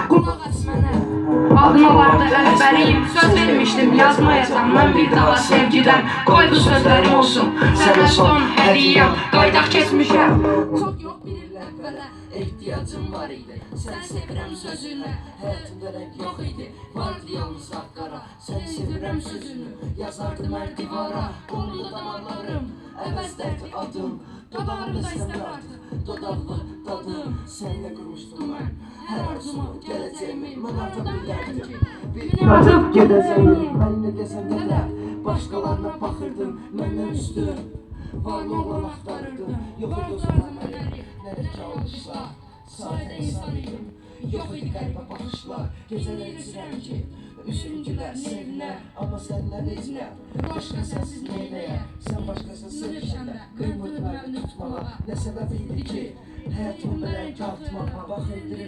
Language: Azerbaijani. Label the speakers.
Speaker 1: Qulaq as mənə. Adım olardı əzbəriyim. Söz vermişdim yazmayacam mən bir daha sevgidən. Qoy bu sözlərim olsun sənə son hədiyyəm. Qaydaq keçmişəm. Çox yox bilirlər belə. Ehtiyacım var idi. Sən sevirəm sözünə. Həyatımda rəng yox idi. Vardı yalnız qara. Sən sevirəm sözünü. Yazardım hər divara. Qolunda damarlarım. Əvəzdərdi adım. Dodağımda istəm artıq. Dodaqlı dadım. Səninlə qurmuşdum mən. Hər arzumu, gələcəyimi mən artıq bilərdim ki, bir atıb gedəcəyimi. Mənimlə gəzəndə də başqalarına baxırdım, məndən üstün. Varlı olan axtarırdım, yox idi o zaman mənim. Nədir ki alışlar, sadə insan idim. Yox idi qəribə baxışlar, gecələr içirəm ki, üzüncülər, sevinər, amma səndən izinər. Başqa sənsiz neyləyər, sən başqasını sevişəndə, qıymırdı məni tutmağa. Nə səbəb idi ki, həyatımın rəng artmağa, bax etdirir.